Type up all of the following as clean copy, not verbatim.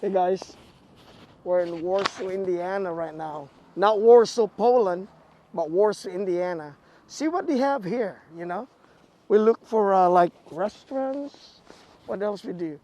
Hey guys, we're in Warsaw, Indiana right now. Not Warsaw, Poland, but Warsaw, Indiana. See what they have here, you know? We look for like restaurants. What else we do?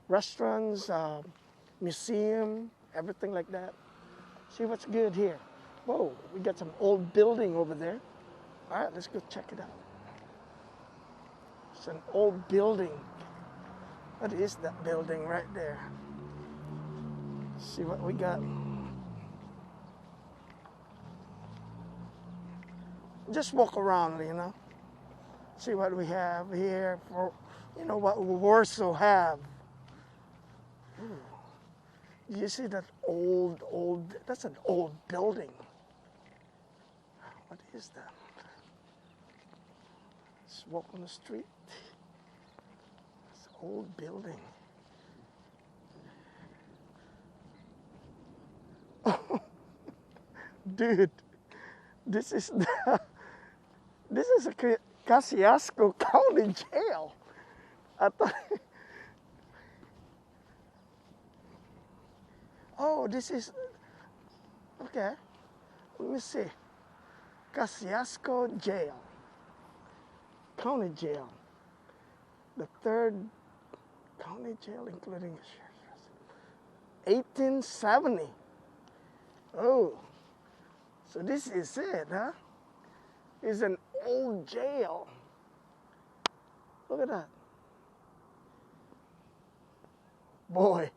Restaurants, museum, everything like that. See what's good here. Whoa, we got some old building over there. All right, let's go check it out. It's an old building. What is that building right there? See what we got. Just walk around, you know. See what we have here for, you know, what Warsaw have. Ooh. You see that old, that's an old building. What is that? Let's walk on the street. It's an old building. Dude, this is a Kosciuszko County Jail. I thought. Oh, this is okay. Let me see. Kosciuszko Jail, County Jail, the third county jail, including 1870. Oh, so this is it, huh? It's an old jail. Look at that. Boy.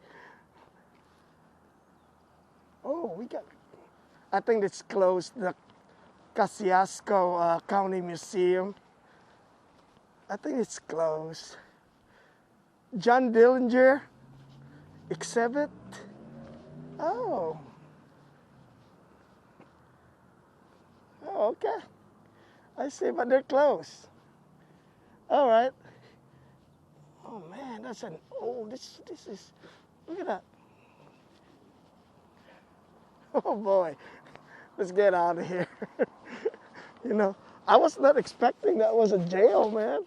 Oh, we got, I think it's closed, the Kosciuszko County Museum. I think it's closed. John Dillinger exhibit. Oh. Oh, okay. I see, but they're closed. All right. Oh man, that's an old. This is. Look at that. Oh boy, let's get out of here. You know, I was not expecting that was a jail, man.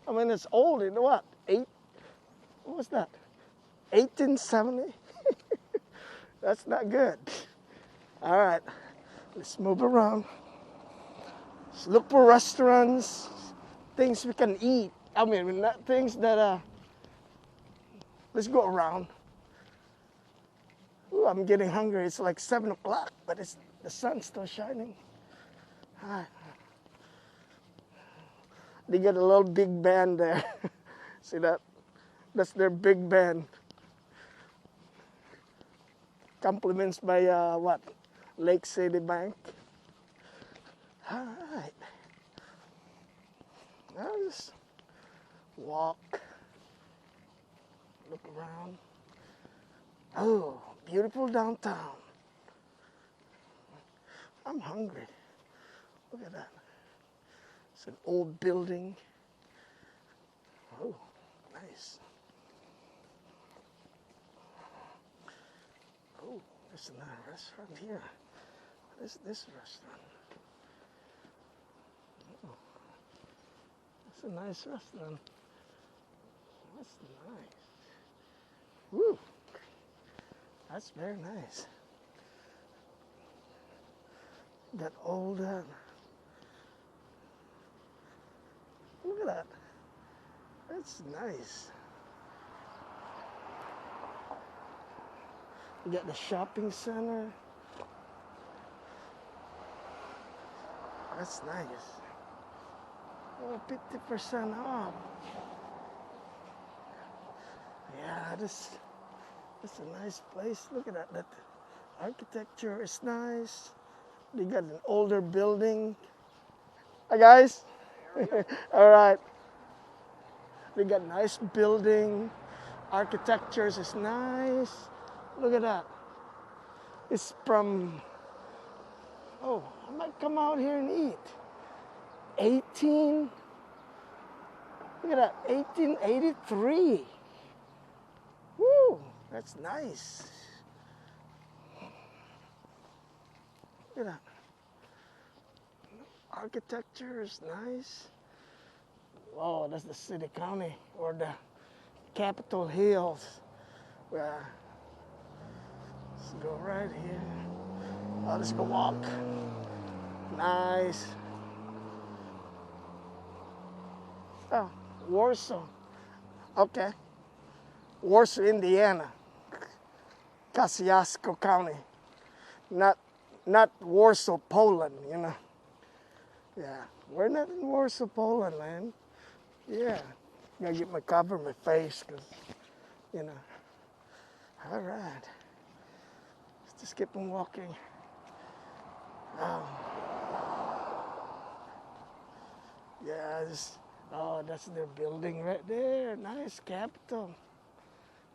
I mean, it's old. You know what? What was that? 1870. That's not good. All right, let's move around. Let's look for restaurants, things we can eat. I mean, not things that. Let's go around. Ooh, I'm getting hungry. It's like 7 o'clock, but the sun's still shining. All right. They got a little big band there. See that? That's their big band. Compliments by what? Lake City Bank. All right. I'll just walk, look around. Oh, beautiful downtown. I'm hungry. Look at that. It's an old building. Oh, nice. Oh, there's another restaurant here. What is this restaurant? Oh, that's a nice restaurant. That's nice. Woo. That's very nice. That old, look at that. That's nice. You got the shopping center. That's nice. Oh, 50% off. Yeah, that's a nice place. Look at that. That architecture is nice. They got an older building. Hi guys. All right. They got nice building. Architecture is nice. Look at that. It's from. Oh, I might come out here and eat. 18. Look at that. 1883. Woo. That's nice. Look at that. Architecture is nice. Oh, that's the city county or the Capitol Hills. Let's go right here. Oh, let's go walk. Nice. Oh, Warsaw. Okay. Warsaw, Indiana. Kosciuszko County. Not Warsaw, Poland, you know. Yeah, we're not in Warsaw, Poland, man. Yeah, gotta get my cover my face, cause you know. All right, let's just keep on walking. Oh, yeah, oh, that's their building right there. Nice Capitol.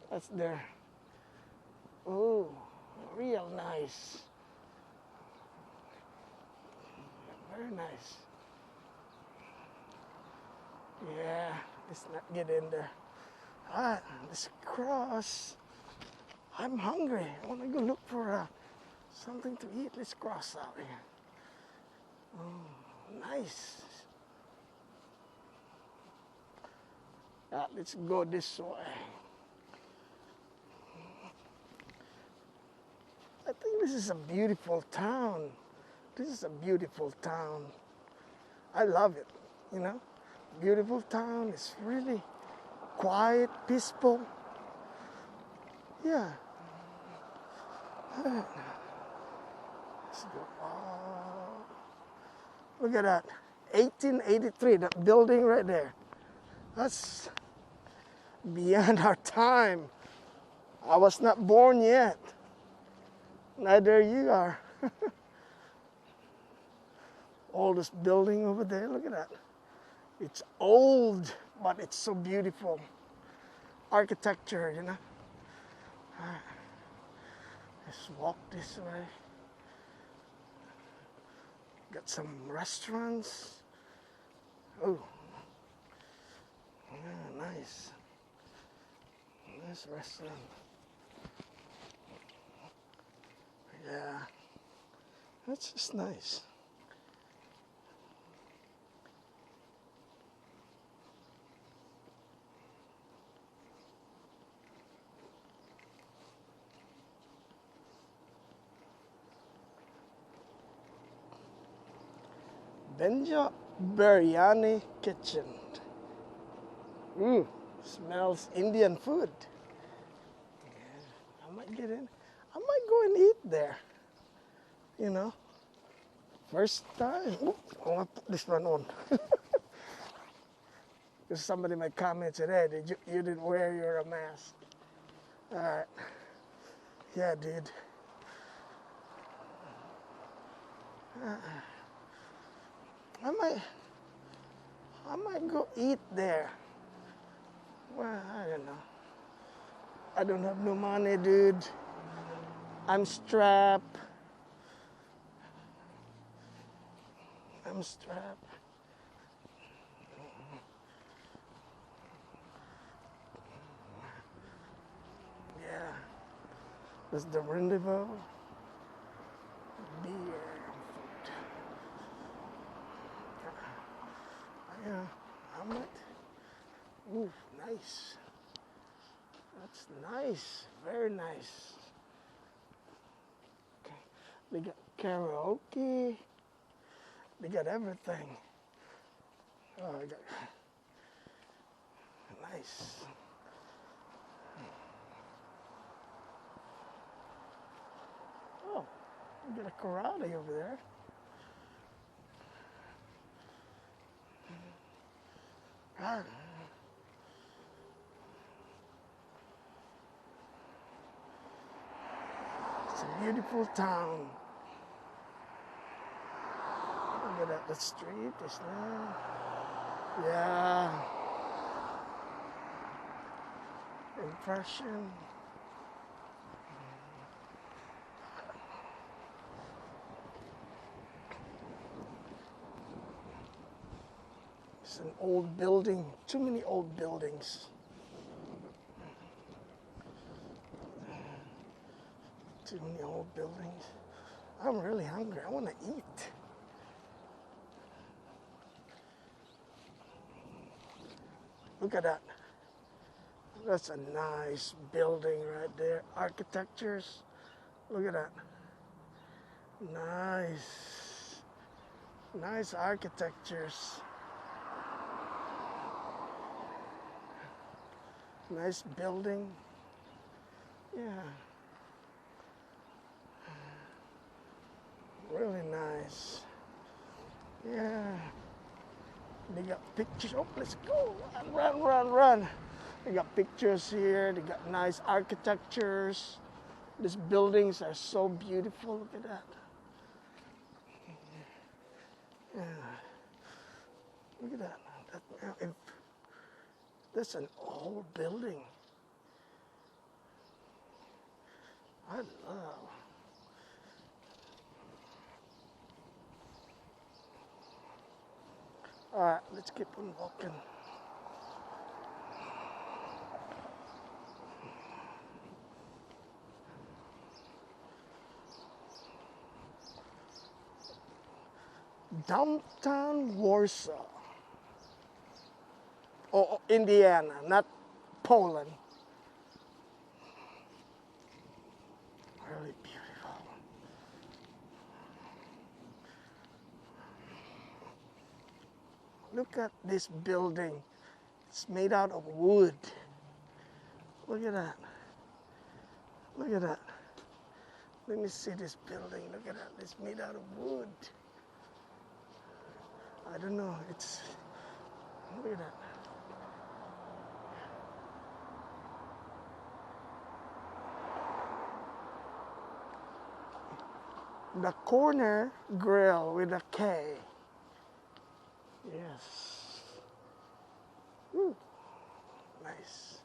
That's their. Oh, real nice. Very nice. Yeah, let's not get in there. Ah, let's cross. I'm hungry. I want to go look for something to eat. Let's cross out here. Oh, nice. Let's go this way. I think this is a beautiful town. This is a beautiful town. I love it, you know. Beautiful town. It's really quiet, peaceful. Yeah. All right. Let's go. Oh, look at that. 1883, that building right there. That's beyond our time. I was not born yet. Neither you are. Oldest building over there, look at that. It's old, but it's so beautiful. Architecture, you know. Let's walk this way. Got some restaurants. Oh, yeah, nice. Nice restaurant. Yeah, that's just nice. Benja Biryani Kitchen. Smells Indian food. Yeah, I might get in. I might go and eat there. You know, first time. Ooh, I want to put this one on. Because somebody might comment today, you didn't wear your mask. All right. Yeah, I did. I might go eat there. Well, I don't know. I don't have no money, dude. I'm strapped. I'm strapped. Yeah. This is the rendezvous. Beer. Food. Yeah, I might. Ooh, nice. That's nice. Very nice. Okay. They got karaoke. They got everything. Oh, I got nice. Oh, we got a karate over there. Ah. It's a beautiful town. Look at the street, it's nice. Yeah. Impression. It's an old building. Too many old buildings. Too many old buildings. I'm really hungry. I want to eat. Look at that. That's a nice building right there. Architectures. Look at that. Nice. Nice architectures. Nice building. Yeah. Really nice. Yeah. They got pictures. Oh, let's go. Run, run, run. They got pictures here. They got nice architectures. These buildings are so beautiful. Look at that. Yeah. Look at that. That's an old building. I love. All right, let's keep on walking. Downtown Warsaw. Oh, Indiana, not Poland. Really beautiful. Look at this building. It's made out of wood. Look at that. Look at that. Let me see this building. Look at that. It's made out of wood. I don't know. It's. Look at that. The corner grill with a K. Yes. Woo. Nice.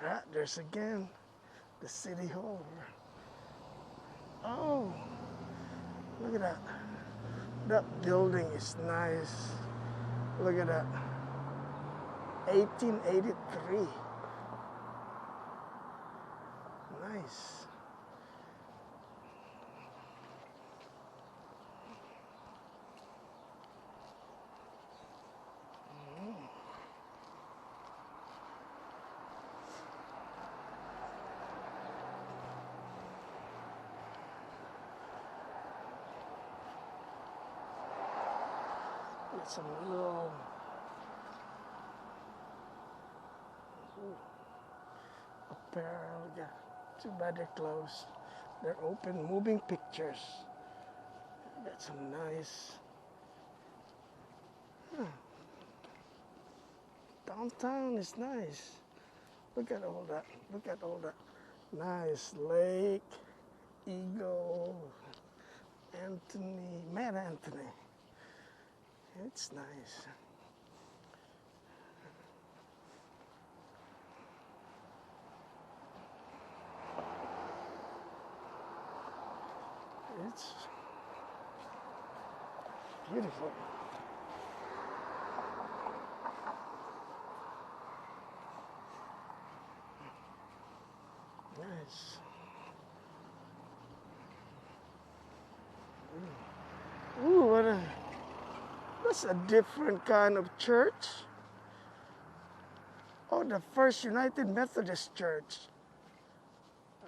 Ah, there's again the city hall. Oh, look at that. That building is nice. Look at that. 1883. Nice. Some little apparel. Yeah, too bad they're closed. They're open, moving pictures. Got some nice. Huh. Downtown is nice. Look at all that. Look at all that. Nice lake, eagle, Anthony, man Anthony. It's nice. It's beautiful. Nice. Ooh, what a, that's a different kind of church. Oh, the First United Methodist Church.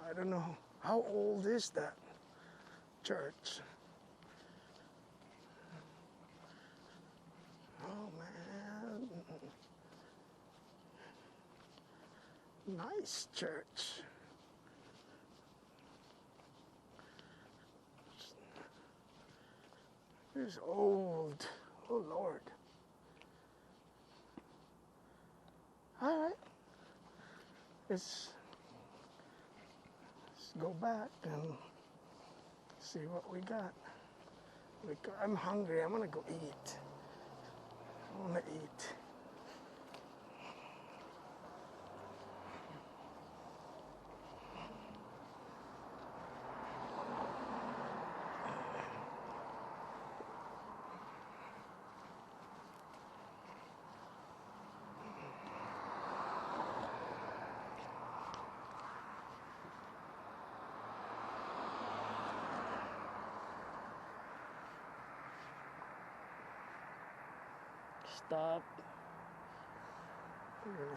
I don't know. How old is that church? Oh, man. Nice church. It's old. Oh, Lord. All right. Let's go back and see what we got. I'm hungry. I'm going to go eat. I want to eat. Stop. We're gonna